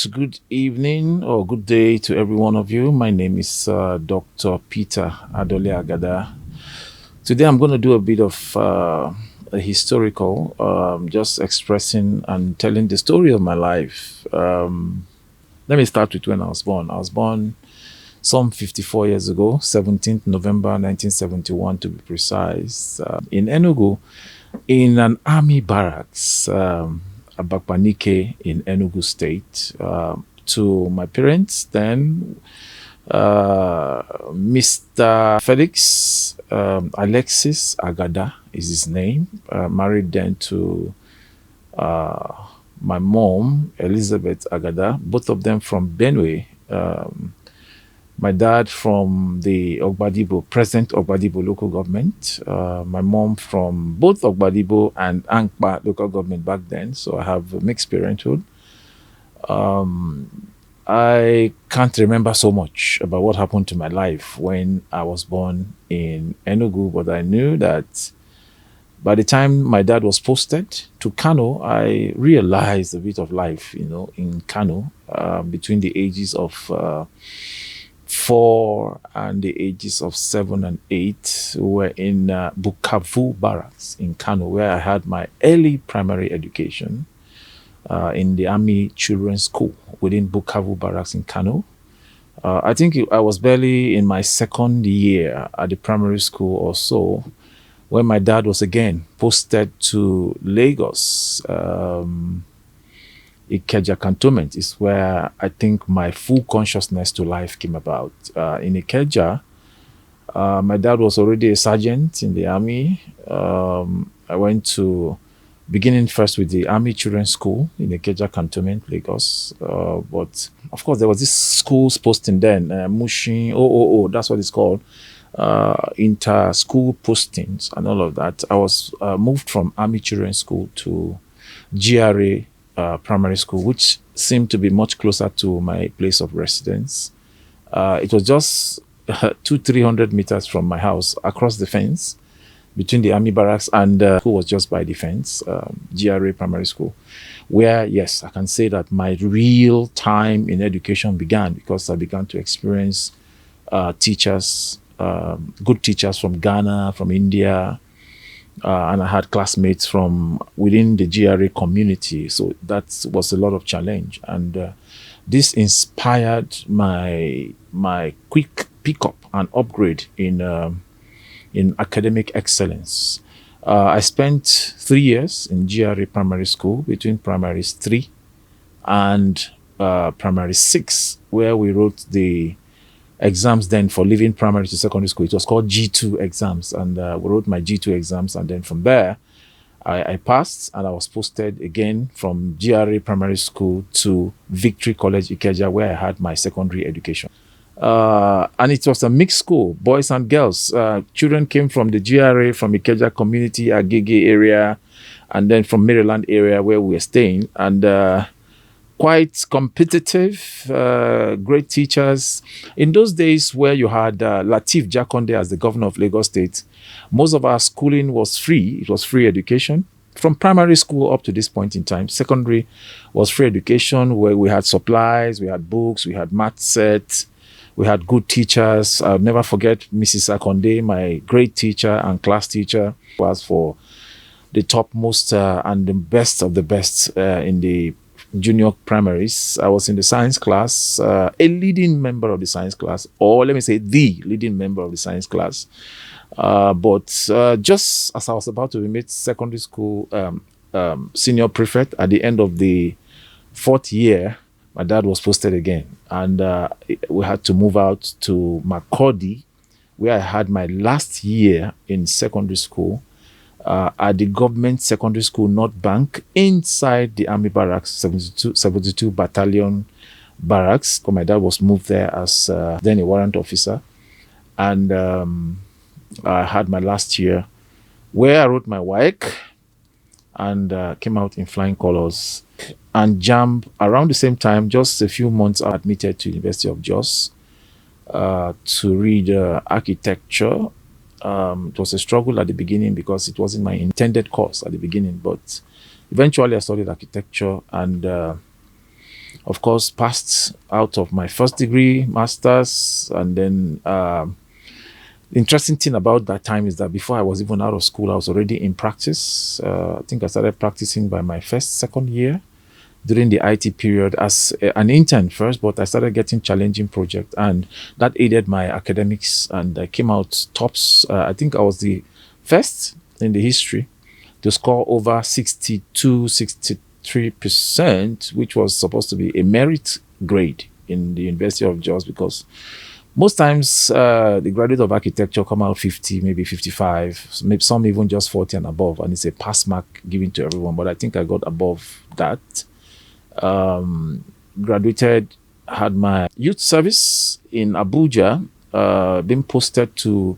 good evening or good day to every one of you. My name is Dr. Peter Adole Agada. Today I'm going to do a bit of a historical, just expressing and telling the story of my life. Let me start with when I was born. I was born some 54 years ago, 17th November 1971 to be precise, in Enugu, in an army barracks. Abakpanike in Enugu State. To my parents, then Mr. Felix Alexis Agada is his name. Married then to my mom, Elizabeth Agada, both of them from Benue. My dad from the Ogbadibo, present Ogbadibo local government. My mom from both Ogbadibo and Ankpa local government back then. So I have a mixed parenthood. I can't remember so much about what happened to my life when I was born in Enugu, but I knew that by the time my dad was posted to Kano, I realized a bit of life, in Kano, between the ages of 4 and the ages of 7 and 8. We were in Bukavu Barracks in Kano, where I had my early primary education in the Army Children's School within Bukavu Barracks in Kano. I think I was barely in my second year at the primary school or so when my dad was again posted to Lagos. Ikeja Cantonment is where I think my full consciousness to life came about. In Ikeja, my dad was already a sergeant in the army. I went to, beginning first with the Army Children's School in Ikeja Cantonment, Lagos. But of course, there was this school's posting then, Mushin, that's what it's called, inter-school postings and all of that. I was moved from Army Children's School to GRA primary school, which seemed to be much closer to my place of residence. It was just 200-300 meters from my house across the fence between the army barracks and school was just by the fence, GRA primary school, where, yes, I can say that my real time in education began because I began to experience teachers, good teachers from Ghana, from India, and I had classmates from within the GRA community. So that was a lot of challenge. And this inspired my quick pickup and upgrade in academic excellence. I spent 3 years in GRA primary school between primaries 3 and primary 6, where we wrote the exams then for leaving primary to secondary school. It was called G2 exams, and we wrote my G2 exams, and then from there I passed and I was posted again from GRA primary school to Victory College Ikeja, where I had my secondary education. And it was a mixed school, boys and girls. Children came from the GRA, from Ikeja community, Agege area, and then from Maryland area where we were staying, and quite competitive, great teachers. In those days where you had Lateef Jakonde as the governor of Lagos State, most of our schooling was free. It was free education from primary school up to this point in time. Secondary was free education where we had supplies, we had books, we had math sets, we had good teachers. I'll never forget Mrs. Akonde, my great teacher and class teacher, was for the topmost and the best of the best in the junior primaries. I was in the science class, a leading member of the science class, or let me say the leading member of the science class. But just as I was about to be made secondary school senior prefect at the end of the 4th year, my dad was posted again, and we had to move out to Makurdi, where I had my last year in secondary school. At the government secondary school North Bank inside the army barracks, 72 battalion barracks. So my dad was moved there as then a warrant officer, and I had my last year where I wrote my WAEC and came out in flying colors. And JAMB around the same time, just a few months, I admitted to University of Jos to read architecture. It was a struggle at the beginning because it wasn't my intended course at the beginning, but eventually I studied architecture, and Of course, passed out of my first degree, master's, and then the interesting thing about that time is that before I was even out of school, I was already in practice. I think I started practicing by my second year during the IT period as an intern first, but I started getting challenging projects, and that aided my academics, and I came out tops. I think I was the first in the history to score over 63%, which was supposed to be a merit grade in the University of Jos, because most times the graduate of architecture come out 50, maybe 55, maybe some even just 40 and above, and it's a pass mark given to everyone. But I think I got above that. Graduated, had my youth service in Abuja, been posted to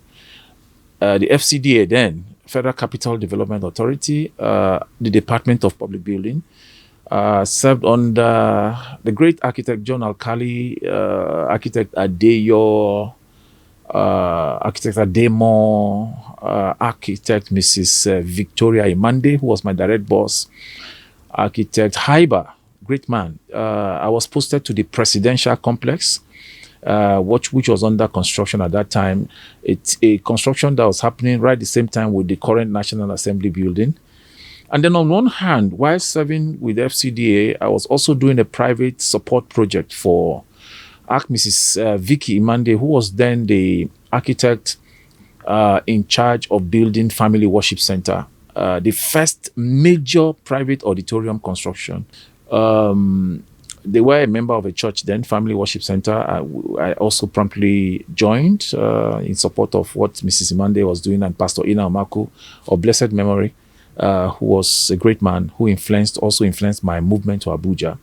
the FCDA then, Federal Capital Development Authority, the Department of Public Building. Served under the great architect John Alkali, architect Adeyo, architect Ademo, architect Mrs. Victoria Imande, who was my direct boss, architect Haiba, great man. I was posted to the Presidential Complex, which was under construction at that time. It's a construction that was happening right at the same time with the current National Assembly building. And then on one hand, while serving with FCDA, I was also doing a private support project for Mrs. Vicky Imande, who was then the architect in charge of building Family Worship Center, the first major private auditorium construction. They were a member of a church then, Family Worship Center. I also promptly joined in support of what Mrs. Imande was doing, and Pastor Ina Omaku of blessed memory, who was a great man who also influenced my movement to Abuja.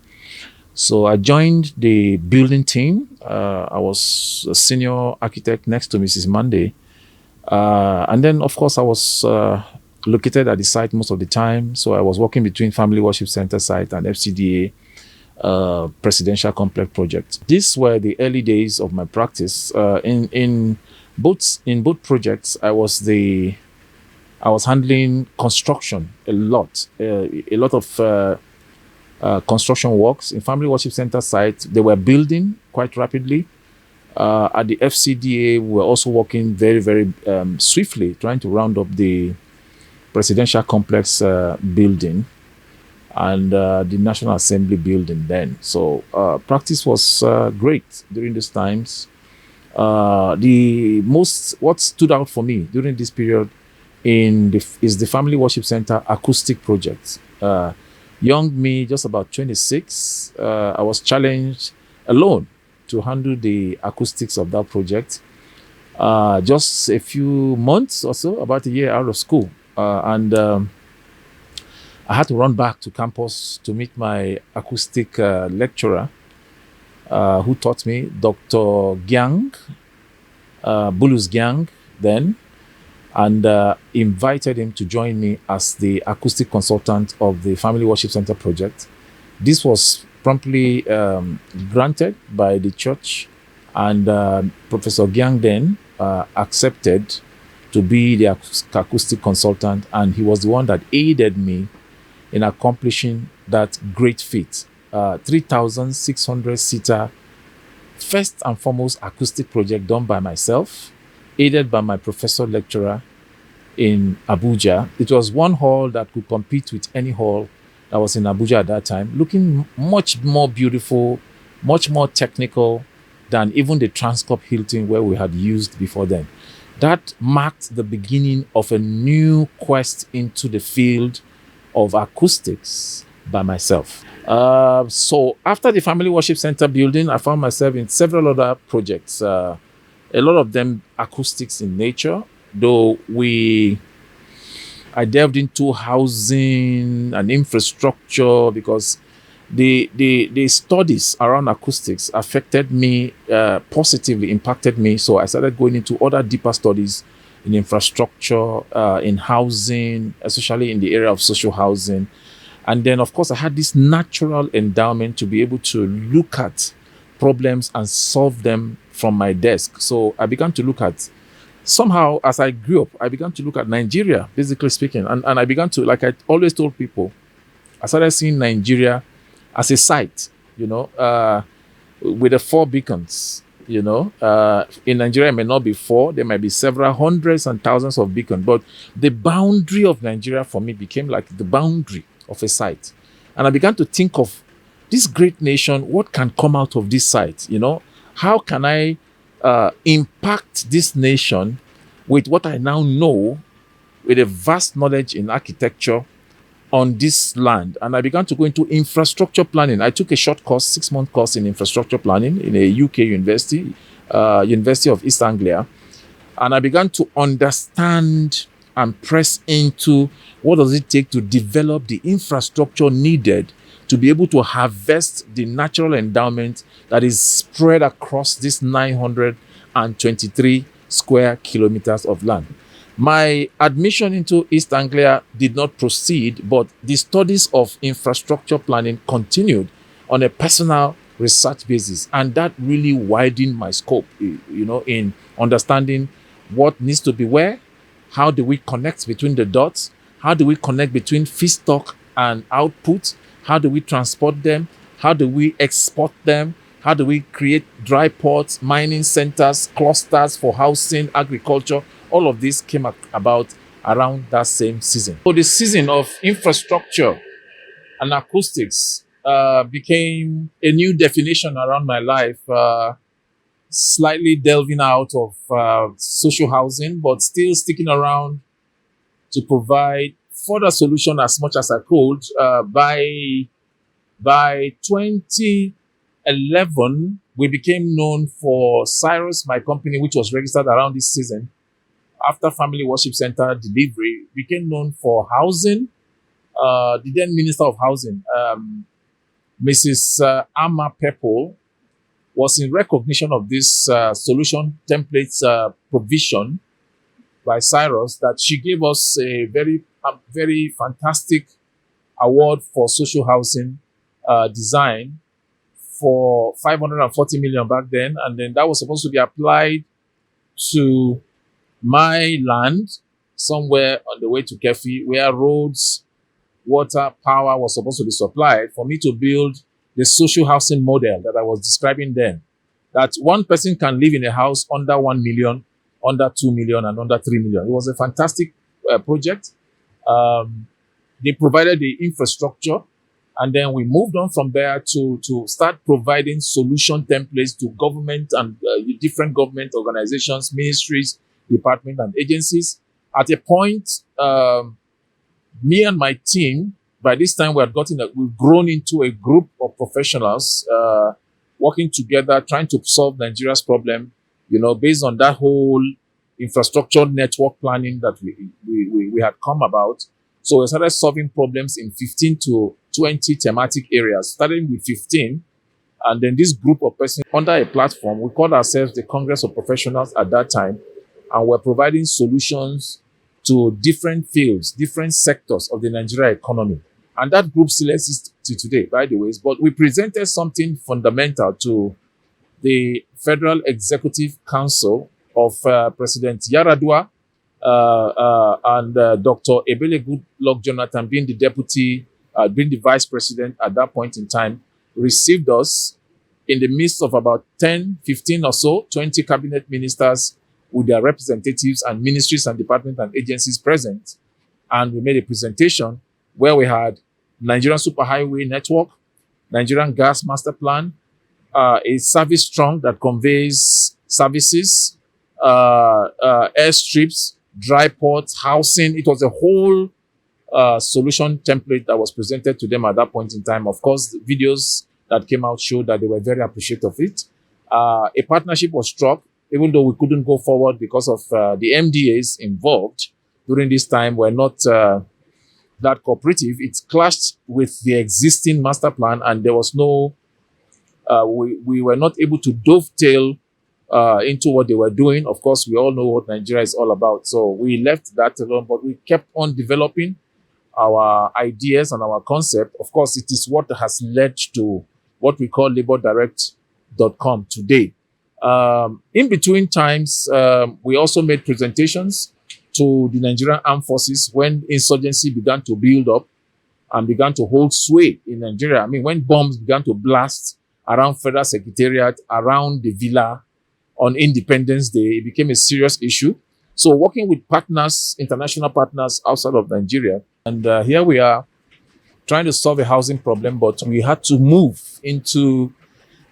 So I joined the building team. I was a senior architect next to Mrs. Imande. And then, of course, I was located at the site most of the time. So I was working between Family Worship Center site and FCDA Presidential Complex project. These were the early days of my practice. In both projects, I was handling construction a lot of construction works. In Family Worship Center site, they were building quite rapidly. At the FCDA, we were also working very, very swiftly, trying to round up the Presidential Complex building and the National Assembly building then. So practice was great during these times. What stood out for me during this period is the Family Worship Center acoustic project. Young me, just about 26, I was challenged alone to handle the acoustics of that project. Just a few months or so, about a year out of school. And I had to run back to campus to meet my acoustic lecturer who taught me, Dr. Gyang, Bulus Gyang then, and invited him to join me as the acoustic consultant of the Family Worship Center project. This was promptly granted by the church, and Professor Gyang then accepted to be the acoustic consultant, and he was the one that aided me in accomplishing that great feat. 3,600-seater, first and foremost acoustic project done by myself, aided by my professor lecturer in Abuja. It was one hall that could compete with any hall that was in Abuja at that time, looking much more beautiful, much more technical than even the Transcorp Hilton where we had used before then. That marked the beginning of a new quest into the field of acoustics by myself. So after the Family Worship Center building, I found myself in several other projects, a lot of them acoustics in nature, though I delved into housing and infrastructure because the studies around acoustics affected me, positively impacted me. So I started going into other deeper studies in infrastructure, in housing, especially in the area of social housing. And then, of course, I had this natural endowment to be able to look at problems and solve them from my desk. So I began to look at, somehow, as I grew up, I began to look at Nigeria, basically speaking. And I began to, like I always told people, I started seeing Nigeria as a site with the 4 beacons. In Nigeria, it may not be 4, there might be several hundreds and thousands of beacons, but the boundary of Nigeria for me became like the boundary of a site. And I began to think of this great nation, what can come out of this site? How can I impact this nation with what I now know, with a vast knowledge in architecture on this land? And I began to go into infrastructure planning. I took a short course, 6-month course in infrastructure planning in a UK university, University of East Anglia. And I began to understand and press into what does it take to develop the infrastructure needed to be able to harvest the natural endowment that is spread across this 923 square kilometers of land. My admission into East Anglia did not proceed, but the studies of infrastructure planning continued on a personal research basis. And that really widened my scope, in understanding what needs to be where, how do we connect between the dots, how do we connect between feedstock and output, how do we transport them, how do we export them, how do we create dry ports, mining centers, clusters for housing, agriculture. All of this came about around that same season. So the season of infrastructure and acoustics became a new definition around my life, slightly delving out of social housing, but still sticking around to provide further solution as much as I could. By 2011, we became known for Cyrus, my company, which was registered around this season. After Family Worship Center delivery, became known for housing. The then Minister of Housing, Mrs. Amma Pepple, was in recognition of this solution templates provision by Cyrus that she gave us a very fantastic award for social housing design for 540 million back then. And then that was supposed to be applied to my land somewhere on the way to Kefi, where roads, water, power was supposed to be supplied for me to build the social housing model that I was describing then. That one person can live in a house under 1 million, under 2 million, and under 3 million. It was a fantastic project. They provided the infrastructure, and then we moved on from there to start providing solution templates to government and different government organizations, ministries, departments, and agencies. At a point, me and my team, by this time we've grown into a group of professionals working together, trying to solve Nigeria's problem, based on that whole infrastructure network planning that we had come about. So we started solving problems in 15 to 20 thematic areas, starting with 15. And then this group of persons under a platform, we called ourselves the Congress of Professionals at that time, and we're providing solutions to different fields, different sectors of the Nigeria economy. And that group still exists to today, by the way. But we presented something fundamental to the Federal Executive Council of President Yaradua and Dr. Ebele Goodluck Jonathan, being the being the vice president at that point in time, received us in the midst of about 10, 15 or so, 20 cabinet ministers with their representatives and ministries and departments and agencies present. And we made a presentation where we had Nigerian Superhighway Network, Nigerian Gas Master Plan, a service trunk that conveys services, airstrips, dry ports, housing. It was a whole solution template that was presented to them at that point in time. Of course, the videos that came out showed that they were very appreciative of it. A partnership was struck, even though we couldn't go forward because of the MDAs involved during this time were not that cooperative. It clashed with the existing master plan, and there was no, we were not able to dovetail into what they were doing. Of course, we all know what Nigeria is all about. So we left that alone, but we kept on developing our ideas and our concept. Of course, it is what has led to what we call labordirect.com today. In between times, we also made presentations to the Nigerian Armed Forces when insurgency began to build up. and began to hold sway in Nigeria. I mean, when bombs began to blast around Federal Secretariat, around the Villa on Independence Day, it became a serious issue. So working with partners, international partners outside of Nigeria, and here we are trying to solve a housing problem, but we had to move into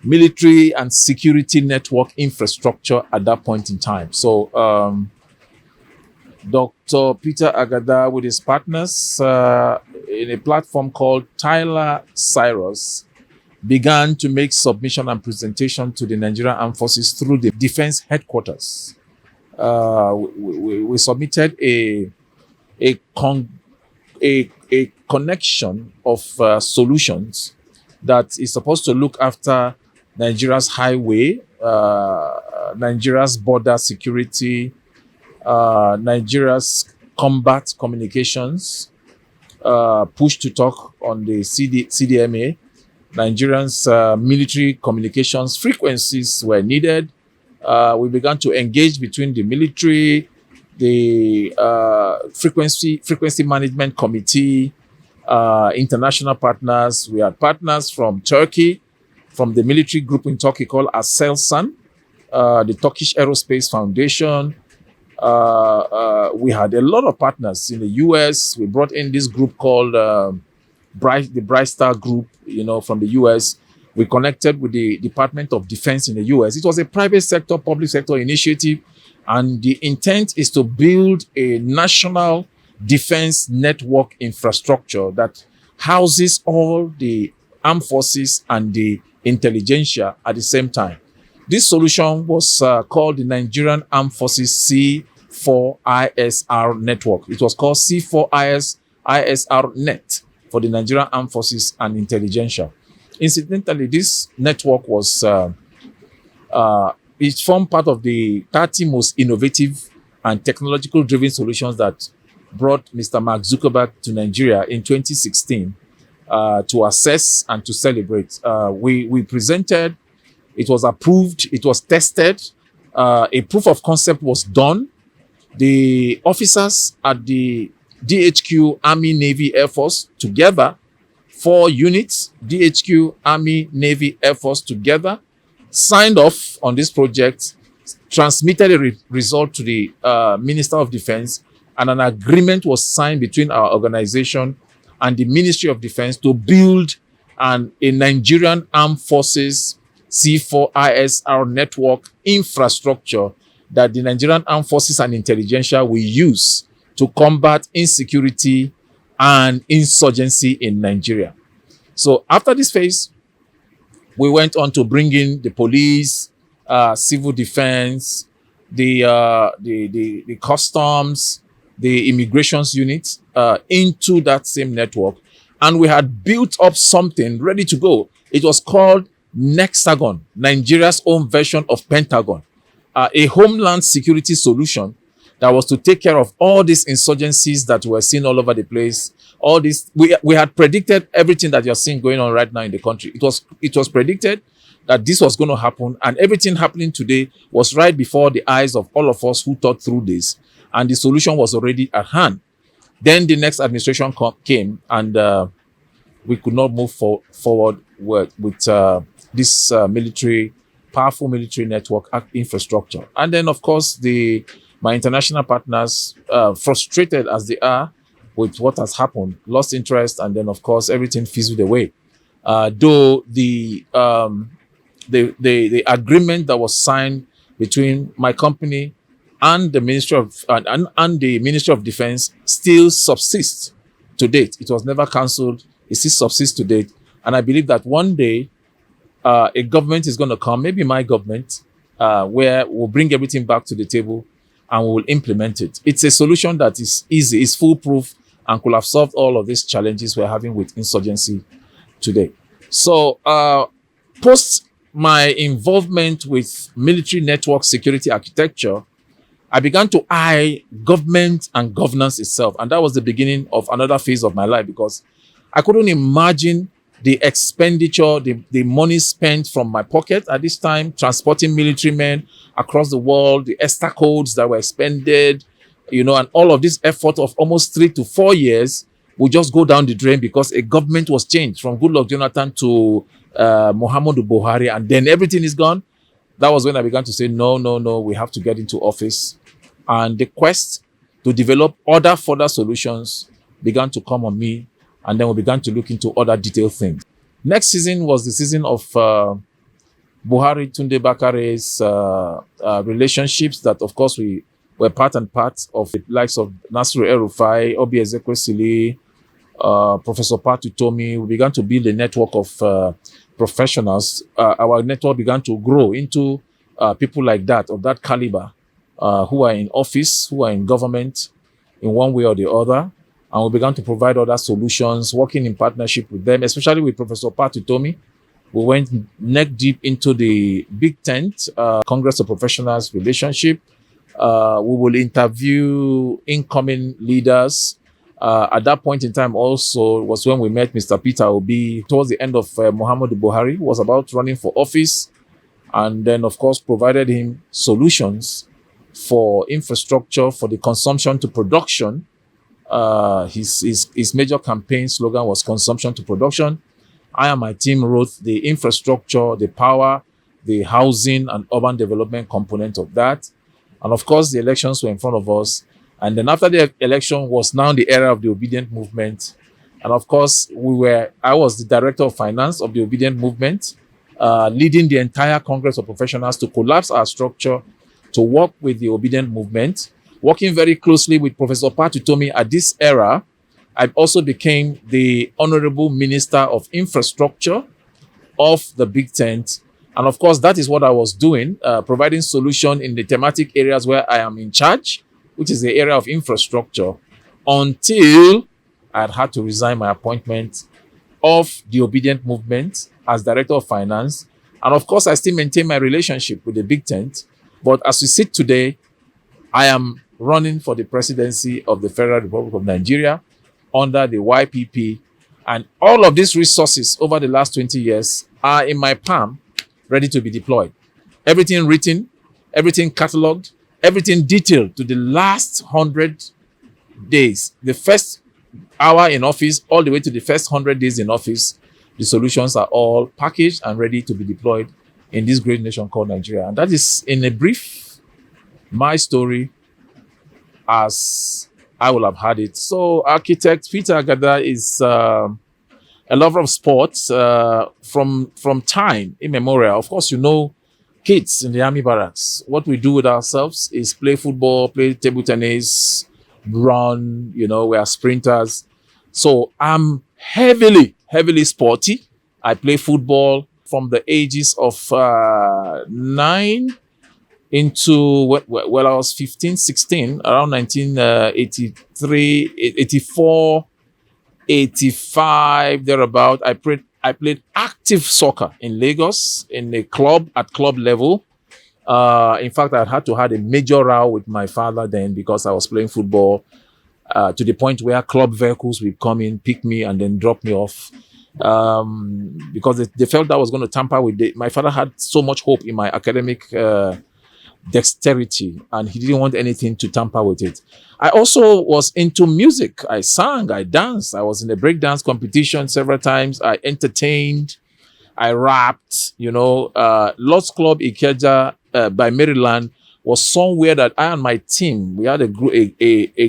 military and security network infrastructure at that point in time. So Dr. Peter Agada with his partners in a platform called Tyler Cyrus began to make submission and presentation to the Nigerian Armed Forces through the Defense Headquarters. We submitted a connection of solutions that is supposed to look after Nigeria's highway, Nigeria's border security, Nigeria's combat communications, push to talk on the CDMA, Nigerians' military communications frequencies were needed. We began to engage between the military, the frequency management committee, international partners. We had partners from Turkey, from the military group in Turkey called Aselsan, the Turkish Aerospace Foundation. We had a lot of partners in the US. We brought in this group called the Bright Star Group, from the US. We connected with the Department of Defense in the US. It was a private sector, public sector initiative, and the intent is to build a national defense network infrastructure that houses all the armed forces and the intelligentsia at the same time. This solution was called the Nigerian Armed Forces C4ISR network. It was called C4ISR net for the Nigerian Armed Forces and intelligentsia. Incidentally, this network was it formed part of the 30 most innovative and technological-driven solutions that brought Mr. Mark Zuckerberg to Nigeria in 2016 to assess and to celebrate. We presented, it was approved, it was tested, a proof of concept was done. The officers at the DHQ, Army, Navy, Air Force together, 4 units, DHQ, Army, Navy, Air Force together, signed off on this project, transmitted a result to the Minister of Defense, and an agreement was signed between our organization and the Ministry of Defense to build a Nigerian Armed Forces C4ISR network infrastructure that the Nigerian Armed Forces and intelligentsia will use to combat insecurity and insurgency in Nigeria. So after this phase, we went on to bring in the police, civil defense, the customs, the immigrations units into that same network. And we had built up something ready to go. It was called Nexagon, Nigeria's own version of Pentagon, a homeland security solution that was to take care of all these insurgencies that were seen all over the place. All this, we had predicted everything that you're seeing going on right now in the country. It was predicted that this was going to happen, and everything happening today was right before the eyes of all of us who thought through this, and the solution was already at hand. Then the next administration came, and we could not move forward with this powerful military network infrastructure. And then, of course, my international partners, frustrated as they are with what has happened, lost interest, and then, of course, everything fizzled away. Though the agreement that was signed between my company and the Ministry of Defense still subsists to date. It was never cancelled. It still subsists to date. And I believe that one day a government is going to come, maybe my government, where we'll bring everything back to the table and we will implement it. It's a solution that is easy, is foolproof, and could have solved all of these challenges we're having with insurgency today. So post my involvement with military network security architecture, I began to eye government and governance itself. And that was the beginning of another phase of my life, because I couldn't imagine the expenditure, the money spent from my pocket at this time, transporting military men across the world, the ESTA codes that were expended, and all of this effort of almost 3 to 4 years will just go down the drain because a government was changed from Goodluck Jonathan to Muhammadu Buhari, and then everything is gone. That was when I began to say, no, no, no, we have to get into office. And the quest to develop other further solutions began to come on me. And then we began to look into other detailed things. Next season was the season of Buhari Tunde Bakare's relationships that, of course, we were part and part of the likes of Nasiru El-Rufai, Obi Ezekwesili, Professor Patu Tomi. We began to build a network of professionals. Our network began to grow into people like that, of that caliber, who are in office, who are in government in one way or the other. And we began to provide other solutions, working in partnership with them, especially with Professor Patu Tomi. We went neck deep into the Big Tent, Congress of Professionals relationship. We will interview incoming leaders. At that point in time also was when we met Mr. Peter Obi towards the end of Muhammadu Buhari, who was about running for office, and then, of course, provided him solutions for infrastructure, for the consumption to production. His major campaign slogan was consumption to production. I and my team wrote the infrastructure, the power, the housing and urban development component of that. And of course, the elections were in front of us. And then after the election was now the era of the Obedient Movement. And of course, I was the director of finance of the Obedient Movement, leading the entire Congress of Professionals to collapse our structure, to work with the Obedient Movement, working very closely with Professor Patu Tomi. At this era, I also became the Honorable Minister of Infrastructure of the Big Tent. And of course, that is what I was doing, providing solution in the thematic areas where I am in charge, which is the area of infrastructure, until I had to resign my appointment of the Obedient Movement as Director of Finance. And of course, I still maintain my relationship with the Big Tent. But as we sit today, I am running for the presidency of the Federal Republic of Nigeria under the YPP. And all of these resources over the last 20 years are in my palm, ready to be deployed. Everything written, everything cataloged, everything detailed to the last 100 days. The first hour in office, all the way to the first 100 days in office, the solutions are all packaged and ready to be deployed in this great nation called Nigeria. And that is, in a brief, my story as I will have had it. So architect Peter Agada is a lover of sports from time immemorial. Of course, you know, kids in the army barracks, what we do with ourselves is play football, play table tennis, run, you know, we are sprinters. So I'm heavily sporty. I play football from the ages of 9 into, well, I was 15, 16, around 1983, 84, 85, thereabout. I played active soccer in Lagos in a club at club level. In fact, I had to have a major row with my father then because I was playing football to the point where club vehicles would come in, pick me, and then drop me off. Because they felt that was going to tamper with my father had so much hope in my academic dexterity, and he didn't want anything to tamper with it. I also was into music. I sang, I danced. I was in a breakdance competition several times. I entertained, I rapped, you know. Lots Club Ikeja by Maryland was somewhere that I and my team, we had a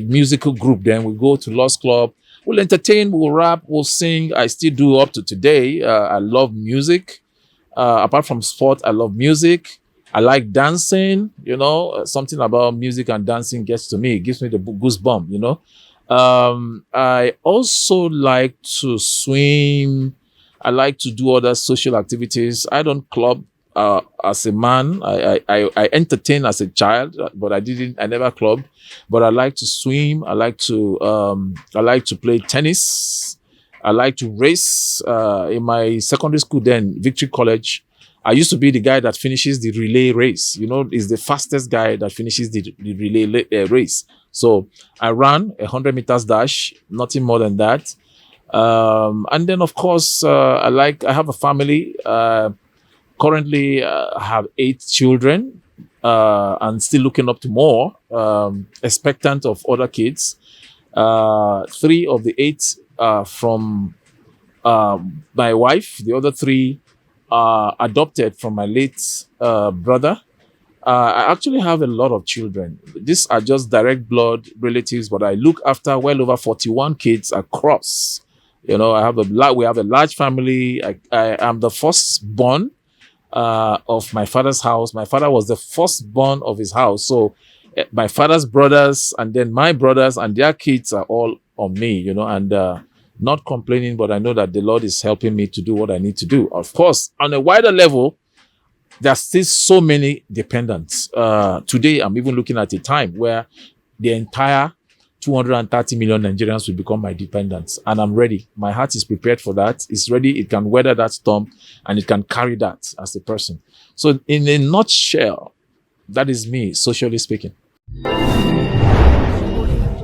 musical group then. We go to Lost Club, we'll entertain, we'll rap, we'll sing. I still do up to today. I love music. Apart from sport, I love music. I like dancing, you know. Something about music and dancing gets to me. It gives me the goosebump, you know. I also like to swim. I like to do other social activities. I don't club as a man. I entertain as a child, but I never clubbed. But I like to swim. I like to play tennis. I like to race. In my secondary school then, Victory College, I used to be the guy that finishes the relay race. You know, is the fastest guy that finishes the relay race. So I ran 100 meters dash, nothing more than that. And then, of course, I have a family. Currently, I have 8 children, and still looking up to more, expectant of other kids. 3 of the 8 are from my wife. The other 3 are adopted from my late brother. I actually have a lot of children. These are just direct blood relatives, but I look after well over 41 kids across. You know, we have a large family. I am the firstborn of my father's house. My father was the firstborn of his house. So my father's brothers and then my brothers and their kids are all on me, you know, and not complaining, but I know that the Lord is helping me to do what I need to do. Of course, on a wider level, there's still so many dependents. Today, I'm even looking at a time where the entire 230 million Nigerians will become my dependents. And I'm ready. My heart is prepared for that. It's ready. It can weather that storm and it can carry that as a person. So in a nutshell, that is me, socially speaking.